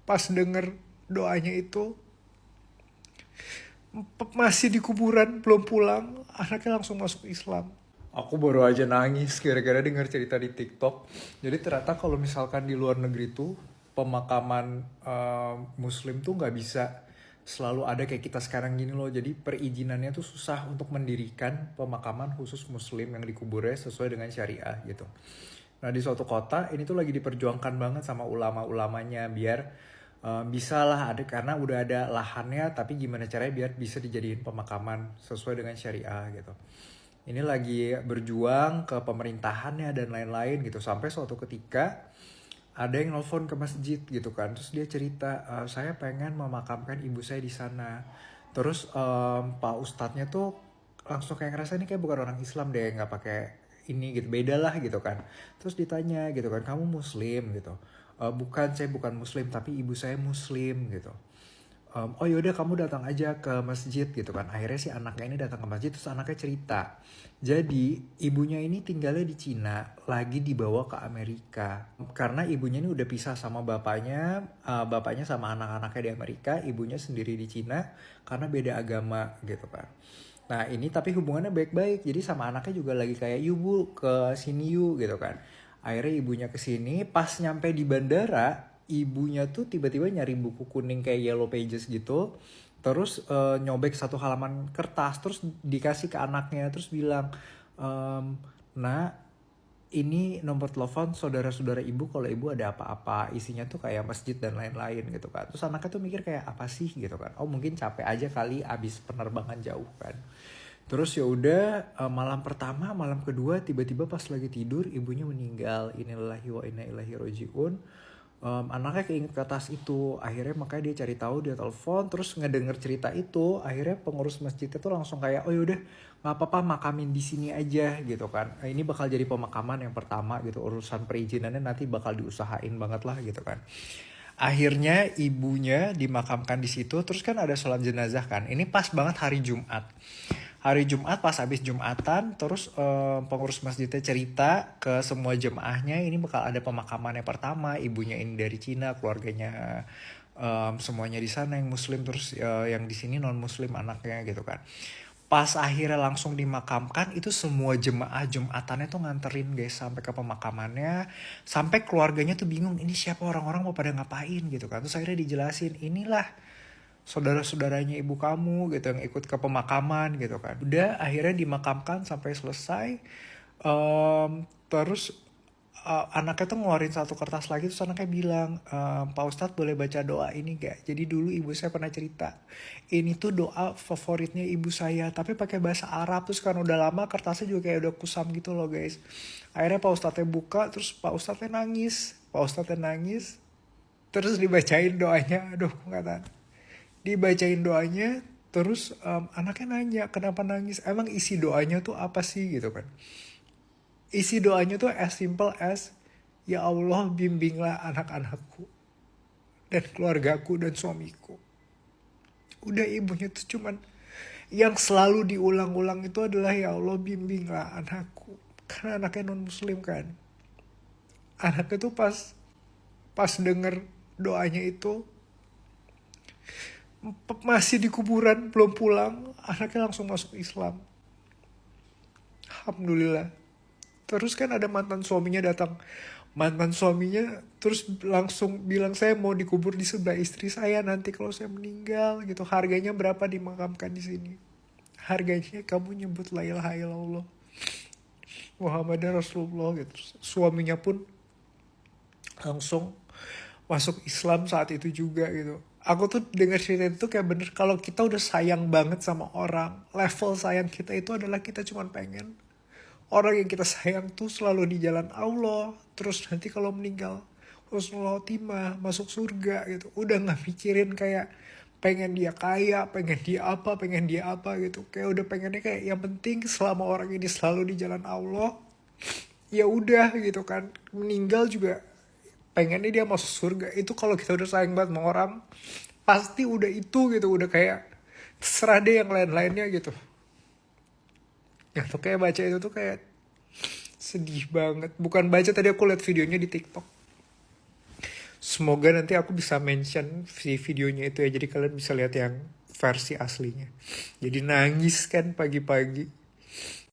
pas denger doanya itu, masih di kuburan belum pulang, anaknya langsung masuk Islam. Aku baru aja nangis gara-gara dengar cerita di TikTok. Jadi ternyata kalau misalkan di luar negeri tuh pemakaman Muslim tuh nggak bisa selalu ada kayak kita sekarang gini loh. Jadi perizinannya tuh susah untuk mendirikan pemakaman khusus Muslim yang dikuburnya sesuai dengan syariah gitu. Nah di suatu kota ini tuh lagi diperjuangkan banget sama ulama-ulamanya biar bisa lah ada, karena udah ada lahannya, tapi gimana caranya biar bisa dijadiin pemakaman sesuai dengan syariah gitu. Ini lagi berjuang ke pemerintahannya dan lain-lain gitu, sampai suatu ketika ada yang nelfon ke masjid gitu kan, terus dia cerita, saya pengen memakamkan ibu saya di sana. Terus Pak Ustadznya tuh langsung kayak ngerasa ini kayak bukan orang Islam deh, nggak pakai ini gitu, beda lah gitu kan. Terus ditanya gitu kan, kamu Muslim gitu? Bukan, saya bukan Muslim tapi ibu saya Muslim gitu. Oh yaudah kamu datang aja ke masjid gitu kan. Akhirnya si anaknya ini datang ke masjid, terus anaknya cerita. Jadi ibunya ini tinggalnya di Cina, lagi dibawa ke Amerika. Karena ibunya ini udah pisah sama bapaknya, bapaknya sama anak-anaknya di Amerika, ibunya sendiri di Cina karena beda agama gitu kan. Nah ini tapi hubungannya baik-baik, jadi sama anaknya juga lagi kayak yuk bu ke sini yuk gitu kan. Akhirnya ibunya kesini, pas nyampe di bandara, ibunya tuh tiba-tiba nyari buku kuning kayak Yellow Pages gitu. Terus nyobek satu halaman kertas, terus dikasih ke anaknya, terus bilang, nah ini nomor telepon saudara-saudara ibu kalau ibu ada apa-apa. Isinya tuh kayak masjid dan lain-lain gitu kan. Terus anaknya tuh mikir kayak apa sih gitu kan. Oh mungkin capek aja kali abis penerbangan jauh kan. Terus ya udah, malam pertama, malam kedua tiba-tiba pas lagi tidur ibunya meninggal. Innalillahi wa inna ilaihi rojiun. Anaknya keinget ke atas itu, akhirnya makanya dia cari tahu, dia telepon, terus ngedenger cerita itu, akhirnya pengurus masjidnya tuh langsung kayak, oh yaudah nggak apa-apa makamin di sini aja gitu kan. Ini bakal jadi pemakaman yang pertama gitu, urusan perizinannya nanti bakal diusahain banget lah gitu kan. Akhirnya ibunya dimakamkan di situ, terus kan ada sholat jenazah kan. Ini pas banget hari Jumat. Hari Jumat pas habis Jumatan, terus pengurus masjidnya cerita ke semua jemaahnya ini bakal ada pemakaman yang pertama. Ibunya ini dari Cina, keluarganya semuanya di sana yang Muslim, terus yang di sini non Muslim anaknya gitu kan. Pas akhirnya langsung dimakamkan, itu semua jemaah Jumatannya tuh nganterin guys sampai ke pemakamannya, sampai keluarganya tuh bingung ini siapa, orang-orang mau pada ngapain gitu kan. Terus akhirnya dijelasin, inilah saudara-saudaranya ibu kamu gitu yang ikut ke pemakaman gitu kan. Udah akhirnya dimakamkan sampai selesai. Terus anaknya tuh ngeluarin satu kertas lagi, terus anaknya bilang, Pak Ustadz boleh baca doa ini gak? Jadi dulu ibu saya pernah cerita, ini tuh doa favoritnya ibu saya, tapi pakai bahasa Arab. Terus kan udah lama kertasnya juga kayak udah kusam gitu loh guys. Akhirnya Pak Ustadznya buka, terus Pak Ustadznya nangis. Pak Ustadznya nangis, terus dibacain doanya. Aduh gak tahan. Dibacain doanya, terus anaknya nanya kenapa nangis, emang isi doanya tuh apa sih gitu kan. Isi doanya tuh as simple as, ya Allah bimbinglah anak-anakku dan keluargaku dan suamiku. Udah ibunya tuh cuman yang selalu diulang-ulang itu adalah ya Allah bimbinglah anakku, karena anaknya non muslim kan. Anaknya tuh pas denger doanya itu, masih di kuburan belum pulang, anaknya langsung masuk Islam. Alhamdulillah. Terus kan ada mantan suaminya datang. Mantan suaminya terus langsung bilang, saya mau dikubur di sebelah istri saya nanti kalau saya meninggal gitu. Harganya berapa dimakamkan di sini? Harganya kamu nyebut la ilaha illallah Muhammad Rasulullah gitu. Suaminya pun langsung masuk Islam saat itu juga gitu. Aku tuh dengar cerita itu kayak bener, kalau kita udah sayang banget sama orang, level sayang kita itu adalah kita cuma pengen orang yang kita sayang tuh selalu di jalan Allah, terus nanti kalau meninggal husnul khotimah, masuk surga gitu. Udah nggak mikirin kayak pengen dia kaya, pengen dia apa gitu. Kayak udah pengennya kayak yang penting selama orang ini selalu di jalan Allah, ya udah gitu kan. Meninggal juga pengennya dia masuk surga. Itu kalau kita udah sayang banget sama orang, pasti udah itu gitu, udah kayak terserah deh yang lain-lainnya gitu. Ya tuh kayak baca itu tuh kayak sedih banget. Bukan baca, tadi aku liat videonya di TikTok. Semoga nanti aku bisa mention si videonya itu ya, jadi kalian bisa lihat yang versi aslinya. Jadi nangis kan pagi-pagi.